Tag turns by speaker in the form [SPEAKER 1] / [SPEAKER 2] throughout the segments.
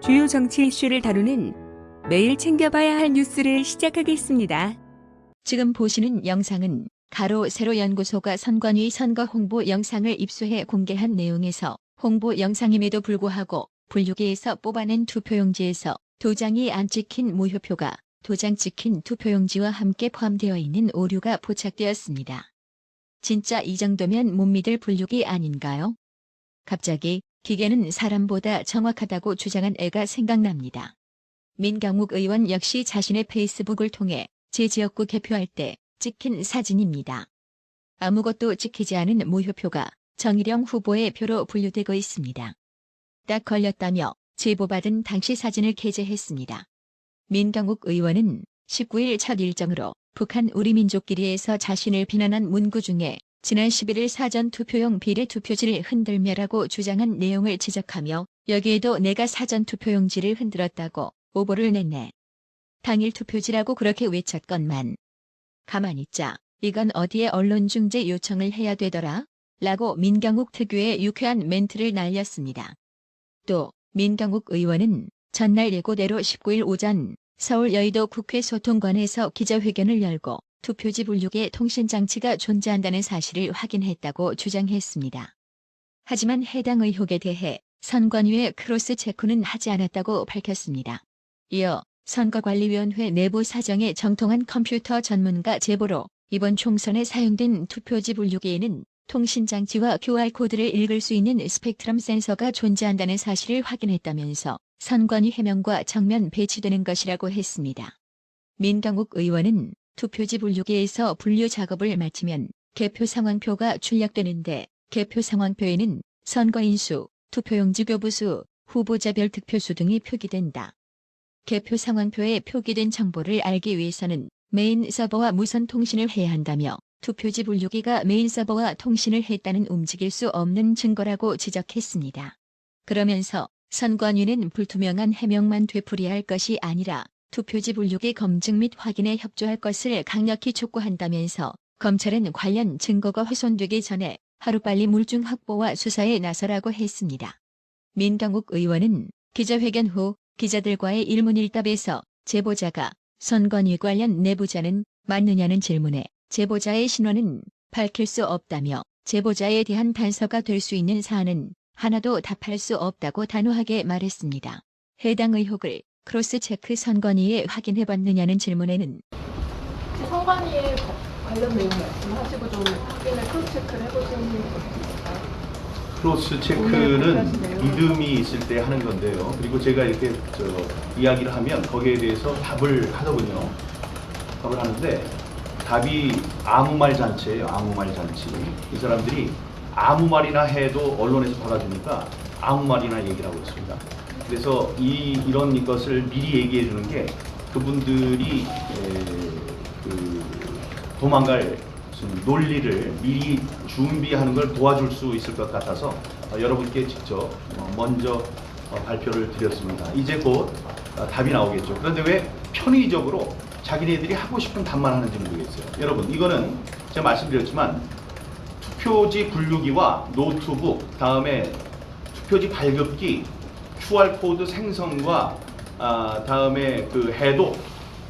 [SPEAKER 1] 주요 정치 이슈를 다루는 매일 챙겨봐야 할 뉴스를 시작하겠습니다.
[SPEAKER 2] 지금 보시는 영상은 가로 세로 연구소가 선관위 선거 홍보 영상을 입수해 공개한 내용에서 홍보 영상임에도 불구하고 분류기에서 뽑아낸 투표용지에서 도장이 안 찍힌 무효표가 도장 찍힌 투표용지와 함께 포함되어 있는 오류가 포착되었습니다. 진짜 이 정도면 못 믿을 분류기 아닌가요? 갑자기 기계는 사람보다 정확하다고 주장한 애가 생각납니다. 민경욱 의원 역시 자신의 페이스북을 통해 제 지역구 개표할 때 찍힌 사진입니다. 아무것도 찍히지 않은 무효표가 정일영 후보의 표로 분류되고 있습니다. 딱 걸렸다며 제보받은 당시 사진을 게재했습니다. 민경욱 의원은 19일 첫 일정으로 북한 우리민족끼리에서 자신을 비난한 문구 중에 지난 11일 사전투표용 비례투표지를 흔들며라고 주장한 내용을 지적하며 여기에도 내가 사전투표용지를 흔들었다고 오보를 냈네. 당일 투표지라고 그렇게 외쳤건만. 가만히 있자. 이건 어디에 언론중재 요청을 해야 되더라? 라고 민경욱 특유의 유쾌한 멘트를 날렸습니다. 또 민경욱 의원은 전날 예고대로 19일 오전 서울 여의도 국회 소통관에서 기자회견을 열고 투표지 분류계 통신장치가 존재한다는 사실을 확인했다고 주장했습니다. 하지만 해당 의혹에 대해 선관위의 크로스 체크는 하지 않았다고 밝혔습니다. 이어 선거관리위원회 내부 사정에 정통한 컴퓨터 전문가 제보로 이번 총선에 사용된 투표지 분류기에는 통신장치와 QR코드를 읽을 수 있는 스펙트럼 센서가 존재한다는 사실을 확인했다면서 선관위 해명과 정면 배치되는 것이라고 했습니다. 민경욱 의원은 투표지 분류기에서 분류 작업을 마치면 개표 상황표가 출력되는데 개표 상황표에는 선거인수, 투표용지 교부수, 후보자별 득표수 등이 표기된다. 개표 상황표에 표기된 정보를 알기 위해서는 메인 서버와 무선 통신을 해야 한다며 투표지 분류기가 메인 서버와 통신을 했다는 움직일 수 없는 증거라고 지적했습니다. 그러면서 선관위는 불투명한 해명만 되풀이할 것이 아니라 투표지 분류기 검증 및 확인에 협조할 것을 강력히 촉구한다면서 검찰은 관련 증거가 훼손되기 전에 하루빨리 물증 확보와 수사에 나서라고 했습니다. 민경욱 의원은 기자회견 후 기자들과의 일문일답에서 제보자가 선관위 관련 내부자는 맞느냐는 질문에 제보자의 신원은 밝힐 수 없다며 제보자에 대한 단서가 될 수 있는 사안은 하나도 답할 수 없다고 단호하게 말했습니다. 해당 의혹을 크로스체크 선관위에 확인해봤느냐는 질문에는
[SPEAKER 3] 선관위의 관련 내용 말씀하시고 좀 확인을 크로스체크를 해보시는 것인가요?
[SPEAKER 4] 크로스 체크는 믿음이 있을 때 하는 건데요. 그리고 제가 이렇게 이야기를 하면 거기에 대해서 답을 하더군요. 답을 하는데 답이 아무 말 잔치예요. 아무 말 잔치. 이 사람들이 아무 말이나 해도 언론에서 받아주니까 아무 말이나 얘기를 하고 있습니다. 그래서 이런 것을 미리 얘기해 주는 게 그분들이 도망갈 논리를 미리 준비하는 걸 도와줄 수 있을 것 같아서 여러분께 직접 먼저 발표를 드렸습니다. 이제 곧 답이 나오겠죠. 그런데 왜 편의적으로 자기네들이 하고 싶은 답만 하는지 모르겠어요. 여러분, 이거는 제가 말씀드렸지만 투표지 분류기와 노트북, 다음에 투표지 발급기, QR코드 생성과 다음에 그 해독,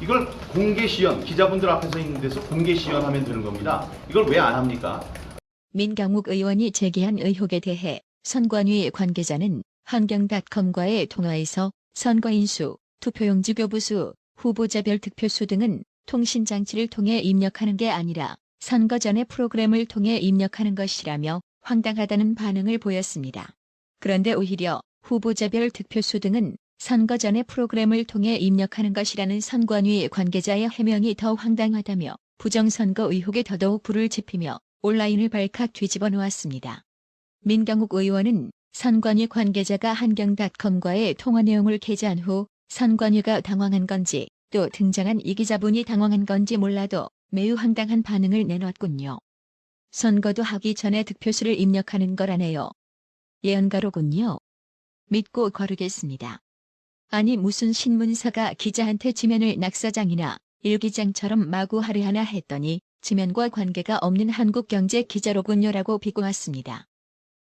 [SPEAKER 4] 이걸 공개 시연, 기자분들 앞에서 있는 데서 공개 시연하면 되는 겁니다. 이걸 왜 안 합니까?
[SPEAKER 2] 민경욱 의원이 제기한 의혹에 대해 선관위 관계자는 환경닷컴과의 통화에서 선거인수, 투표용지 교부수, 후보자별 득표수 등은 통신장치를 통해 입력하는 게 아니라 선거 전에 프로그램을 통해 입력하는 것이라며 황당하다는 반응을 보였습니다. 그런데 오히려 후보자별 득표수 등은 선거 전에 프로그램을 통해 입력하는 것이라는 선관위 관계자의 해명이 더 황당하다며 부정선거 의혹에 더더욱 불을 지피며 온라인을 발칵 뒤집어 놓았습니다. 민경욱 의원은 선관위 관계자가 한경닷컴과의 통화 내용을 게재한 후 선관위가 당황한 건지 또 등장한 이 기자분이 당황한 건지 몰라도 매우 황당한 반응을 내놨군요. 선거도 하기 전에 득표수를 입력하는 거라네요. 예언가로군요. 믿고 거르겠습니다. 아니 무슨 신문사가 기자한테 지면을 낙서장이나 일기장처럼 마구 하려하나 했더니 지면과 관계가 없는 한국경제 기자로군요라고 비꼬았습니다.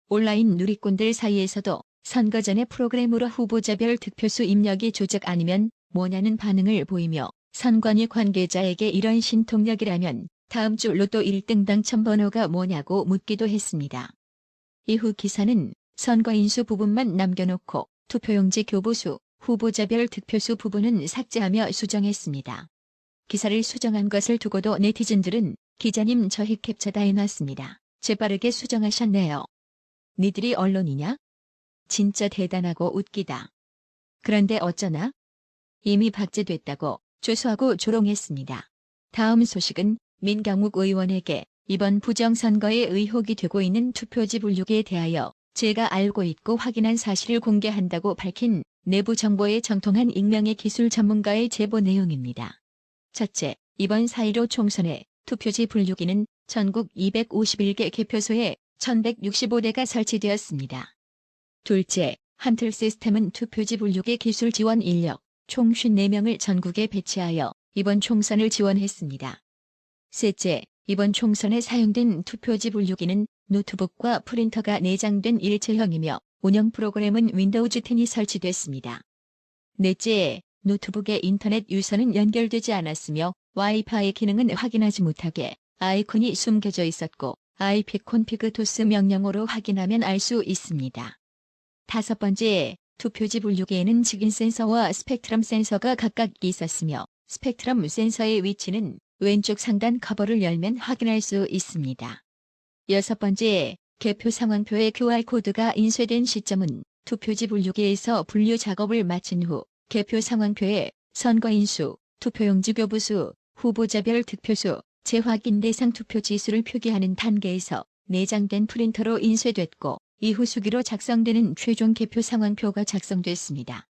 [SPEAKER 2] 온라인 누리꾼들 사이에서도 선거 전에 프로그램으로 후보자별 득표수 입력이 조작 아니면 뭐냐는 반응을 보이며 선관위 관계자에게 이런 신통력이라면 다음 주 로또 1등 당첨 번호가 뭐냐고 묻기도 했습니다. 이후 기사는 선거 인수 부분만 남겨놓고 투표용지 교부수, 후보자별 득표수 부분은 삭제하며 수정했습니다. 기사를 수정한 것을 두고도 네티즌들은 기자님 저희 캡처 다 해놨습니다. 재빠르게 수정하셨네요. 니들이 언론이냐? 진짜 대단하고 웃기다. 그런데 어쩌나? 이미 박제됐다고 조소하고 조롱했습니다. 다음 소식은 민경욱 의원에게 이번 부정선거에 의혹이 되고 있는 투표지 분류기에 대하여 제가 알고 있고 확인한 사실을 공개한다고 밝힌 내부 정보에 정통한 익명의 기술 전문가의 제보 내용입니다. 첫째, 이번 4.15 총선에 투표지 분류기는 전국 251개 개표소에 1165대가 설치되었습니다. 둘째, 한틀 시스템은 투표지 분류기 기술 지원 인력 총 54명을 전국에 배치하여 이번 총선을 지원했습니다. 셋째, 이번 총선에 사용된 투표지 분류기는 노트북과 프린터가 내장된 일체형이며 운영 프로그램은 윈도우즈 10이 설치됐습니다. 넷째, 노트북의 인터넷 유선은 연결되지 않았으며 와이파이 기능은 확인하지 못하게 아이콘이 숨겨져 있었고 IP 콘피그 도스 명령어로 확인하면 알 수 있습니다. 다섯 번째, 투표지 분류기에는 직인 센서와 스펙트럼 센서가 각각 있었으며 스펙트럼 센서의 위치는 왼쪽 상단 커버를 열면 확인할 수 있습니다. 여섯 번째, 개표 상황표의 QR코드가 인쇄된 시점은 투표지 분류기에서 분류 작업을 마친 후 개표 상황표에 선거 인수, 투표용지 교부수, 후보자별 득표수, 재확인 대상 투표지수를 표기하는 단계에서 내장된 프린터로 인쇄됐고 이후 수기로 작성되는 최종 개표 상황표가 작성됐습니다.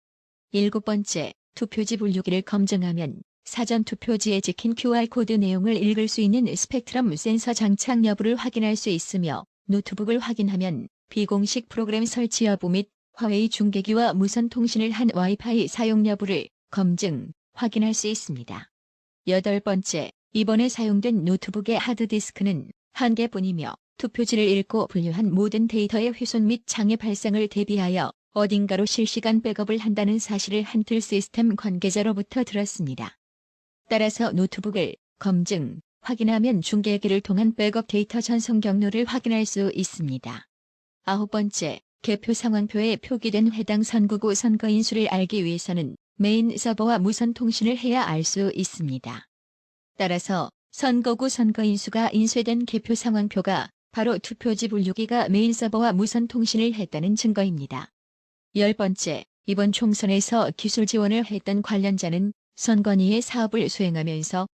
[SPEAKER 2] 일곱 번째, 투표지 분류기를 검증하면 사전 투표지에 찍힌 QR코드 내용을 읽을 수 있는 스펙트럼 센서 장착 여부를 확인할 수 있으며 노트북을 확인하면 비공식 프로그램 설치 여부 및 화웨이 중계기와 무선 통신을 한 와이파이 사용 여부를 검증, 확인할 수 있습니다. 여덟 번째, 이번에 사용된 노트북의 하드디스크는 한 개뿐이며 투표지를 읽고 분류한 모든 데이터의 훼손 및 장애 발생을 대비하여 어딘가로 실시간 백업을 한다는 사실을 한틀 시스템 관계자로부터 들었습니다. 따라서 노트북을 검증, 확인하면 중계기를 통한 백업 데이터 전송 경로를 확인할 수 있습니다. 아홉 번째, 개표 상황표에 표기된 해당 선거구 선거 인수를 알기 위해서는 메인 서버와 무선 통신을 해야 알 수 있습니다. 따라서 선거구 선거 인수가 인쇄된 개표 상황표가 바로 투표지 분류기가 메인 서버와 무선 통신을 했다는 증거입니다. 열 번째, 이번 총선에서 기술 지원을 했던 관련자는 선관위의 사업을 수행하면서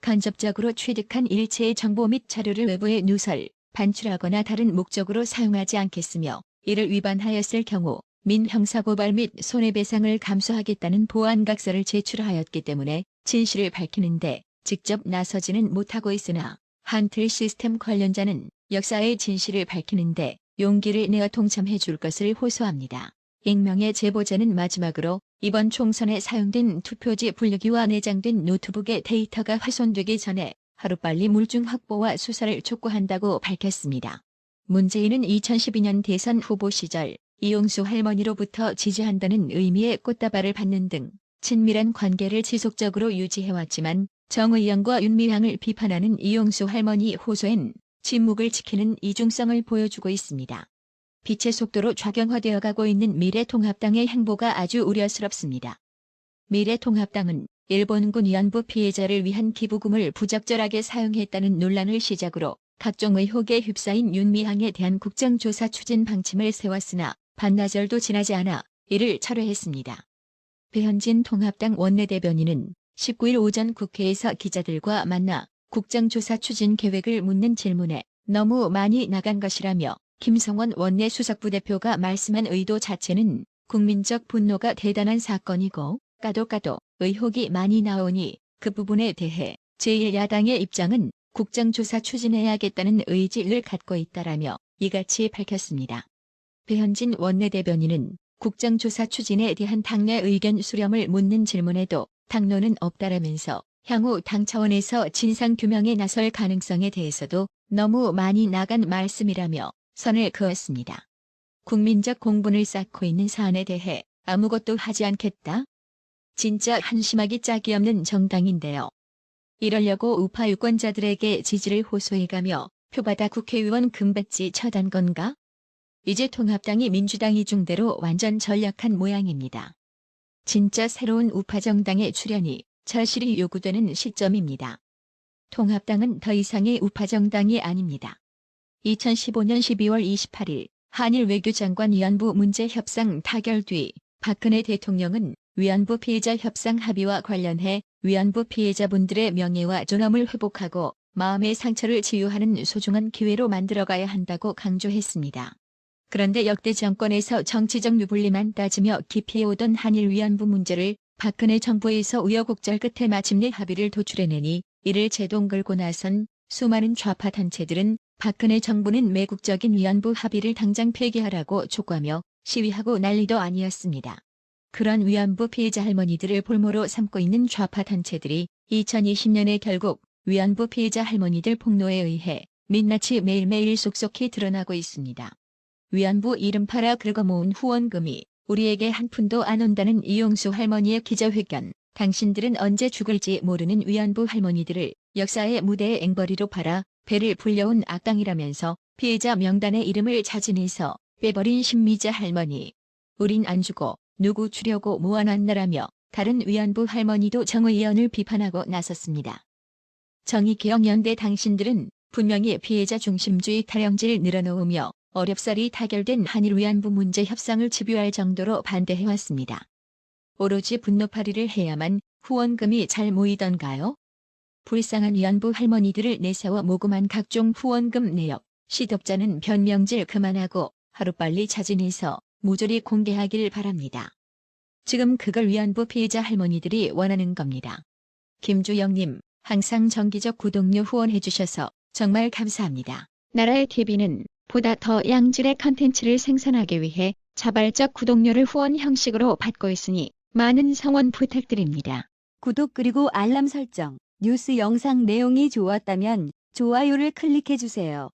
[SPEAKER 2] 간접적으로 취득한 일체의 정보 및 자료를 외부에 누설, 반출하거나 다른 목적으로 사용하지 않겠으며 이를 위반하였을 경우 민형사고발 및 손해배상을 감수하겠다는 보안각서를 제출하였기 때문에 진실을 밝히는데 직접 나서지는 못하고 있으나 한틀 시스템 관련자는 역사의 진실을 밝히는데 용기를 내어 동참해 줄 것을 호소합니다. 익명의 제보자는 마지막으로 이번 총선에 사용된 투표지 분류기와 내장된 노트북의 데이터가 훼손되기 전에 하루빨리 물증 확보와 수사를 촉구한다고 밝혔습니다. 문재인은 2012년 대선 후보 시절 이용수 할머니로부터 지지한다는 의미의 꽃다발을 받는 등 친밀한 관계를 지속적으로 유지해왔지만 정의연과 윤미향을 비판하는 이용수 할머니 호소엔 침묵을 지키는 이중성을 보여주고 있습니다. 빛의 속도로 좌경화되어 가고 있는 미래통합당의 행보가 아주 우려스럽습니다. 미래통합당은 일본군 위안부 피해자를 위한 기부금을 부적절하게 사용했다는 논란을 시작으로 각종 의혹에 휩싸인 윤미향에 대한 국정조사 추진 방침을 세웠으나 반나절도 지나지 않아 이를 철회했습니다. 배현진 통합당 원내대변인은 19일 오전 국회에서 기자들과 만나 국정조사 추진 계획을 묻는 질문에 너무 많이 나간 것이라며 김성원 원내수석부대표가 말씀한 의도 자체는 국민적 분노가 대단한 사건이고 까도 의혹이 많이 나오니 그 부분에 대해 제1야당의 입장은 국정조사 추진해야겠다는 의지를 갖고 있다라며 이같이 밝혔습니다. 배현진 원내대변인은 국정조사 추진에 대한 당내 의견 수렴을 묻는 질문에도 당론은 없다라면서 향후 당 차원에서 진상규명에 나설 가능성에 대해서도 너무 많이 나간 말씀이라며 선을 그었습니다. 국민적 공분을 쌓고 있는 사안에 대해 아무것도 하지 않겠다? 진짜 한심하기 짝이 없는 정당인데요. 이러려고 우파 유권자들에게 지지를 호소해가며 표받아 국회의원 금배지 쳐단 건가? 이제 통합당이 민주당 이중대로 완전 전략한 모양입니다. 진짜 새로운 우파 정당의 출현이 절실히 요구되는 시점입니다. 통합당은 더 이상의 우파 정당이 아닙니다. 2015년 12월 28일 한일 외교장관 위안부 문제 협상 타결 뒤 박근혜 대통령은 위안부 피해자 협상 합의와 관련해 위안부 피해자분들의 명예와 존엄을 회복하고 마음의 상처를 치유하는 소중한 기회로 만들어가야 한다고 강조했습니다. 그런데 역대 정권에서 정치적 유불리만 따지며 기피해오던 한일 위안부 문제를 박근혜 정부에서 우여곡절 끝에 마침내 합의를 도출해내니 이를 제동 걸고 나선 수많은 좌파 단체들은 박근혜 정부는 매국적인 위안부 합의를 당장 폐기하라고 촉구하며 시위하고 난리도 아니었습니다. 그런 위안부 피해자 할머니들을 볼모로 삼고 있는 좌파 단체들이 2020년에 결국 위안부 피해자 할머니들 폭로에 의해 민낯이 매일매일 속속히 드러나고 있습니다. 위안부 이름 팔아 긁어 모은 후원금이 우리에게 한 푼도 안 온다는 이용수 할머니의 기자회견. 당신들은 언제 죽을지 모르는 위안부 할머니들을 역사의 무대에 앵벌이로 팔아 배를 불려온 악당이라면서 피해자 명단에 이름을 자진해서 빼버린 신미자 할머니. 우린 안 주고 누구 주려고 모아놨나라며 다른 위안부 할머니도 정의연을 비판하고 나섰습니다. 정의개혁연대 당신들은 분명히 피해자 중심주의 타령질 늘어놓으며 어렵사리 타결된 한일 위안부 문제 협상을 집요할 정도로 반대해왔습니다. 오로지 분노팔이를 해야만 후원금이 잘 모이던가요? 불쌍한 위안부 할머니들을 내세워 모금한 각종 후원금 내역, 시덥잖은 변명질 그만하고 하루빨리 자진해서 모조리 공개하길 바랍니다. 지금 그걸 위안부 피해자 할머니들이 원하는 겁니다. 김주영님, 항상 정기적 구독료 후원해주셔서 정말 감사합니다. 나라의 TV는 보다 더 양질의 컨텐츠를 생산하기 위해 자발적 구독료를 후원 형식으로 받고 있으니 많은 성원 부탁드립니다.
[SPEAKER 1] 구독 그리고 알람 설정, 뉴스 영상 내용이 좋았다면 좋아요를 클릭해주세요.